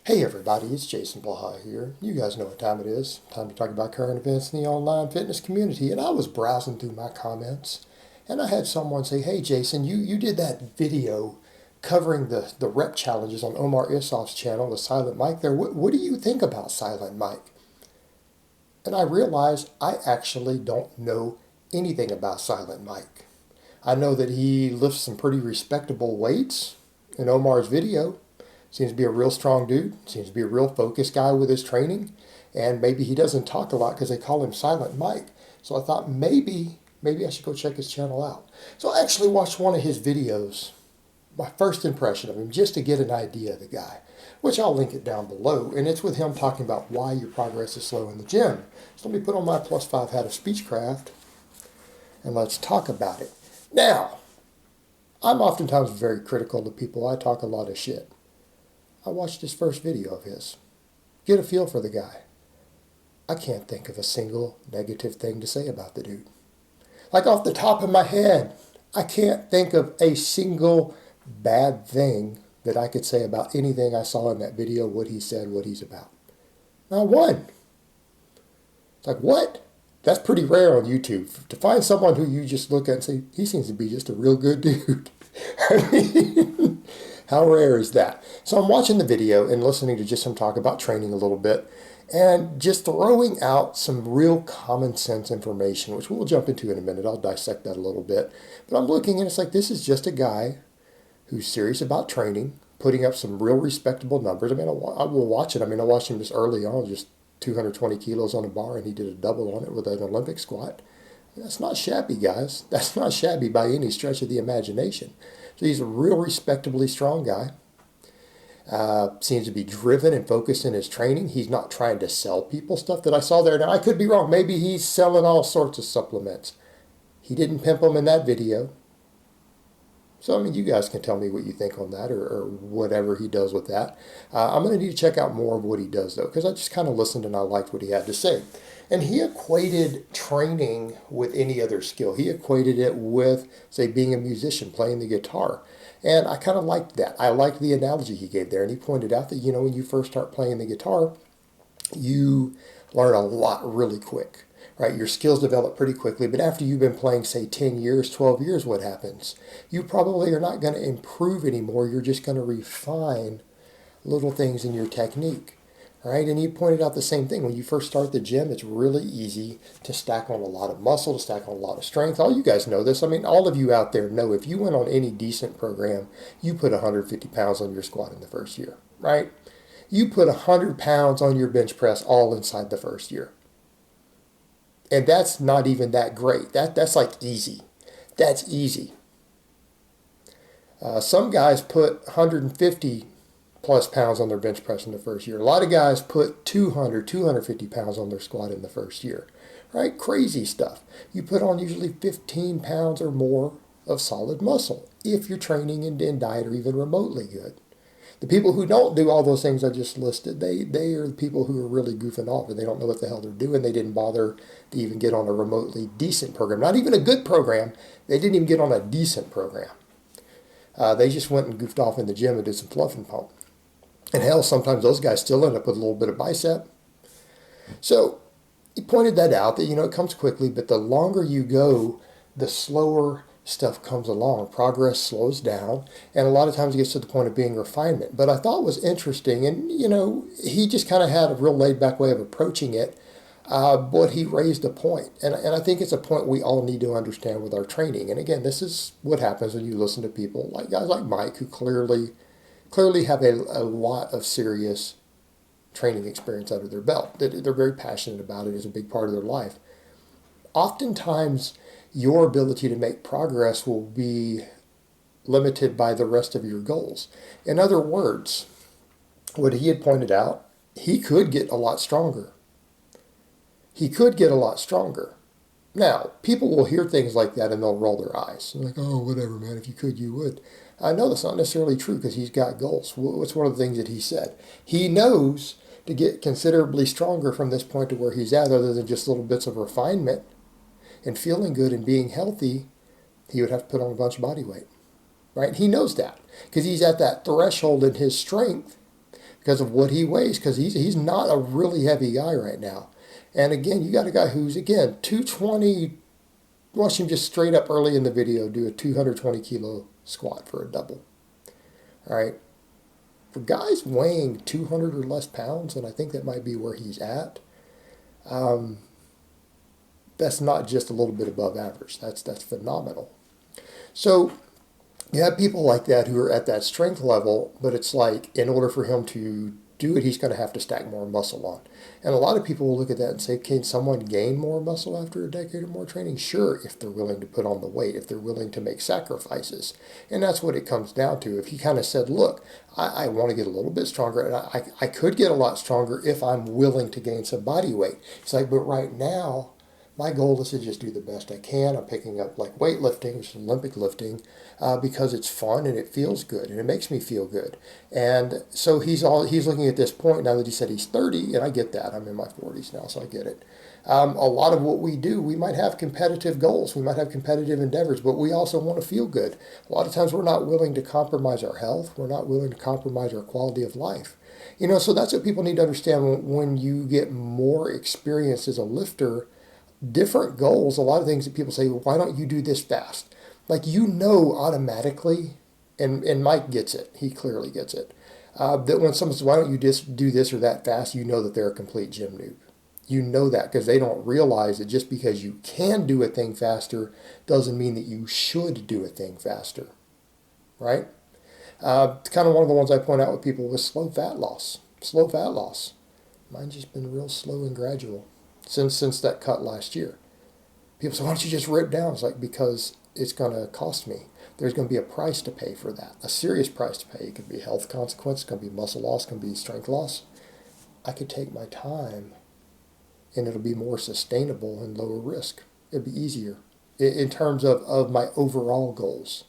Hey everybody, it's Jason Blaha here. You guys know what time it is. Time to talk about current events in the online fitness community. And I was browsing through my comments and I had someone say, hey Jason, you did that video covering the rep challenges on Omar Isof's channel, the Silent Mike there. What do you think about Silent Mike? And I realized I actually don't know anything about Silent Mike. I know that he lifts some pretty respectable weights in Omar's video. Seems to be a real strong dude. Seems to be a real focused guy with his training. And maybe he doesn't talk a lot because they call him Silent Mike. So I thought maybe I should go check his channel out. So I actually watched one of his videos, my first impression of him, just to get an idea of the guy, which I'll link it down below. And it's with him talking about why your progress is slow in the gym. So let me put on my +5 hat of Speechcraft and let's talk about it. Now, I'm oftentimes very critical of people. I talk a lot of shit. I watched his first video of his. Get a feel for the guy. I can't think of a single negative thing to say about the dude. Like off the top of my head, I can't think of a single bad thing that I could say about anything I saw in that video, what he said, what he's about. Not one. It's like, what? That's pretty rare on YouTube. To find someone who you just look at and say, he seems to be just a real good dude. I mean, how rare is that? So I'm watching the video and listening to just him talk about training a little bit and just throwing out some real common sense information, which we'll jump into in a minute. I'll dissect that a little bit. But I'm looking and it's like, this is just a guy who's serious about training, putting up some real respectable numbers. I mean, I will watch it. I mean, I watched him just early on, just 220 kilos on a bar, and he did a double on it with an Olympic squat. That's not shabby, guys. That's not shabby by any stretch of the imagination. So he's a real respectably strong guy. Seems to be driven and focused in his training. He's not trying to sell people stuff that I saw there. Now, I could be wrong. Maybe he's selling all sorts of supplements. He didn't pimp them in that video. So, I mean, you guys can tell me what you think on that or whatever he does with that. I'm going to need to check out more of what he does, though, because I just kind of listened and I liked what he had to say. And he equated training with any other skill. He equated it with, say, being a musician, playing the guitar. And I kind of liked that. I liked the analogy he gave there. And he pointed out that, you know, when you first start playing the guitar, you learn a lot really quick, right? Your skills develop pretty quickly. But after you've been playing, say, 10 years, 12 years, what happens? You probably are not going to improve anymore. You're just going to refine little things in your technique. Right? And he pointed out the same thing. When you first start the gym, it's really easy to stack on a lot of muscle, to stack on a lot of strength. All you guys know this. I mean, all of you out there know if you went on any decent program, you put 150 pounds on your squat in the first year, right? You put 100 pounds on your bench press all inside the first year. And that's not even that great. That's like easy. That's easy. Some guys put 150 plus pounds on their bench press in the first year. A lot of guys put 200, 250 pounds on their squat in the first year, right? Crazy stuff. You put on usually 15 pounds or more of solid muscle if you're training and diet are even remotely good. The people who don't do all those things I just listed, they are the people who are really goofing off and they don't know what the hell they're doing. They didn't bother to even get on a remotely decent program. Not even a good program. They didn't even get on a decent program. They just went and goofed off in the gym and did some fluff and pump. And hell, sometimes those guys still end up with a little bit of bicep. So he pointed that out, that, you know, it comes quickly, but the longer you go, the slower stuff comes along. Progress slows down, and a lot of times it gets to the point of being refinement. But I thought was interesting, and, you know, he just kind of had a real laid-back way of approaching it, but he raised a point. And I think it's a point we all need to understand with our training. And again, this is what happens when you listen to people like guys like Mike, who clearly have a lot of serious training experience under their belt. They're very passionate about it. It's a big part of their life. Oftentimes, your ability to make progress will be limited by the rest of your goals. In other words, what he had pointed out, he could get a lot stronger. He could get a lot stronger. Now, people will hear things like that and they'll roll their eyes. They're like, oh, whatever, man, if you could, you would. I know that's not necessarily true because he's got goals. What's one of the things that he said? He knows to get considerably stronger from this point to where he's at, other than just little bits of refinement and feeling good and being healthy, he would have to put on a bunch of body weight, right? He knows that because he's at that threshold in his strength because of what he weighs, because he's not a really heavy guy right now. And again, you got a guy who's, again, 220. Watch him just straight up early in the video do a 220 kilo squat for a double. All right. For guys weighing 200 or less pounds, and I think that might be where he's at, that's not just a little bit above average. That's phenomenal. So you have people like that who are at that strength level, but it's like in order for him to do it, he's going to have to stack more muscle on. And a lot of people will look at that and say, can someone gain more muscle after a decade or more training? Sure, if they're willing to put on the weight, if they're willing to make sacrifices. And that's what it comes down to. If he kind of said, look, I want to get a little bit stronger, and I could get a lot stronger if I'm willing to gain some body weight. It's like, but right now, my goal is to just do the best I can. I'm picking up like weightlifting, which is Olympic lifting, because it's fun and it feels good and it makes me feel good. And so he's looking at this point now that he said he's 30, and I get that. I'm in my 40s now, so I get it. A lot of what we do, we might have competitive goals, we might have competitive endeavors, but we also want to feel good. A lot of times we're not willing to compromise our health. We're not willing to compromise our quality of life. So that's what people need to understand when you get more experience as a lifter. Different goals, a lot of things that people say, well, why don't you do this fast? Like, automatically, and Mike gets it, he clearly gets it, that when someone says, why don't you just do this or that fast, you know that they're a complete gym noob. You know that because they don't realize that just because you can do a thing faster doesn't mean that you should do a thing faster, right? Kind of one of the ones I point out with people was slow fat loss. Slow fat loss. Mine's just been real slow and gradual since that cut last year. People say, why don't you just rip down? It's like, because it's going to cost me. There's going to be a price to pay for that, a serious price to pay. It could be health consequence, it could be muscle loss, it could be strength loss. I could take my time and it'll be more sustainable and lower risk. It'd be easier in terms of my overall goals.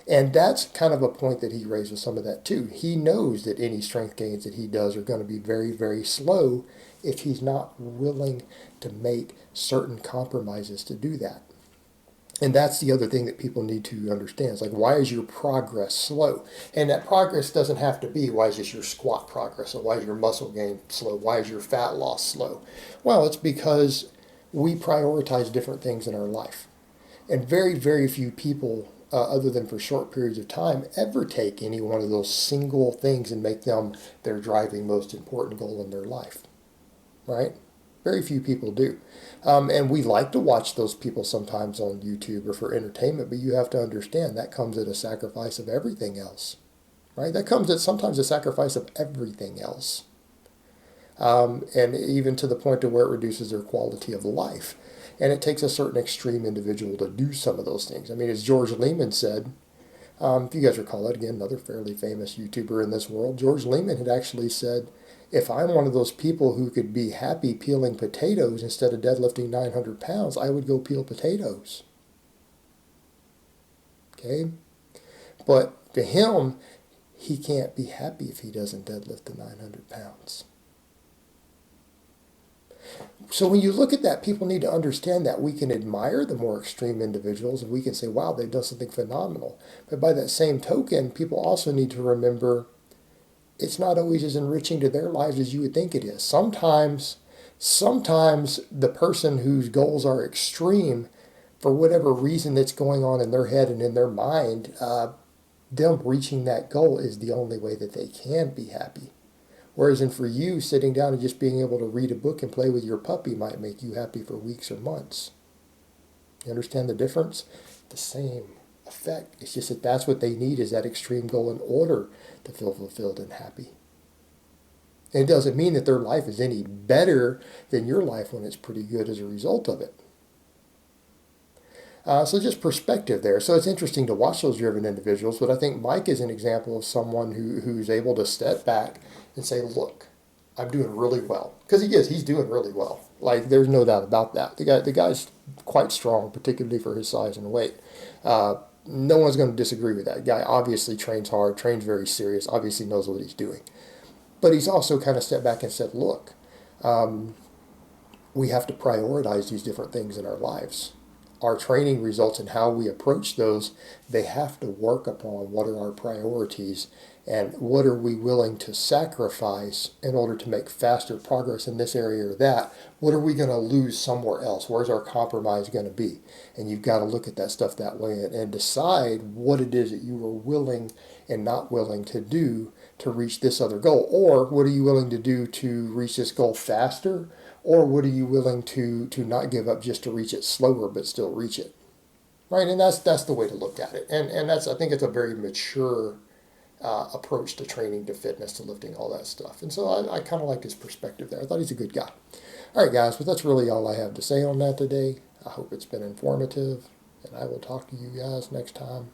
And that's kind of a point that he raised with some of that too. He knows that any strength gains that he does are going to be very, very slow if he's not willing to make certain compromises to do that. And that's the other thing that people need to understand. It's like, why is your progress slow? And that progress doesn't have to be, why is just your squat progress? Or why is your muscle gain slow? Why is your fat loss slow? Well, it's because we prioritize different things in our life. And very, very few people, other than for short periods of time, ever take any one of those single things and make them their driving most important goal in their life, right? Very few people do. And we like to watch those people sometimes on YouTube or for entertainment, but you have to understand that comes at a sacrifice of everything else, right? That comes at sometimes a sacrifice of everything else. And even to the point to where it reduces their quality of life. And it takes a certain extreme individual to do some of those things. I mean, as George Lehman said, if you guys recall it, again, another fairly famous YouTuber in this world, George Lehman had actually said, if I'm one of those people who could be happy peeling potatoes instead of deadlifting 900 pounds, I would go peel potatoes. Okay? But to him, he can't be happy if he doesn't deadlift the 900 pounds. So when you look at that, people need to understand that we can admire the more extreme individuals and we can say, wow, they've done something phenomenal. But by that same token, people also need to remember it's not always as enriching to their lives as you would think it is. Sometimes the person whose goals are extreme, for whatever reason that's going on in their head and in their mind, them reaching that goal is the only way that they can be happy. Whereas for you, sitting down and just being able to read a book and play with your puppy might make you happy for weeks or months. You understand the difference? The same effect. It's just that that's what they need, is that extreme goal in order to feel fulfilled and happy. And it doesn't mean that their life is any better than your life when it's pretty good as a result of it. So just perspective there. So it's interesting to watch those driven individuals, but I think Mike is an example of someone who's able to step back and say, look, I'm doing really well. Because he's doing really well. Like, there's no doubt about that. The guy's quite strong, particularly for his size and weight. No one's going to disagree with that. Guy obviously trains hard, trains very serious, obviously knows what he's doing. But he's also kind of stepped back and said, look, we have to prioritize these different things in our lives. our training results and how we approach those, they have to work upon what are our priorities and what are we willing to sacrifice in order to make faster progress in this area or that. What are we going to lose somewhere else? Where's our compromise going to be? And you've got to look at that stuff that way and decide what it is that you are willing and not willing to do to reach this other goal. Or what are you willing to do to reach this goal faster? Or what are you willing to not give up just to reach it slower but still reach it? Right? And that's the way to look at it. And that's, I think it's a very mature approach to training, to fitness, to lifting, all that stuff. And so I kind of liked his perspective there. I thought he's a good guy. All right, guys, but that's really all I have to say on that today. I hope it's been informative, and I will talk to you guys next time.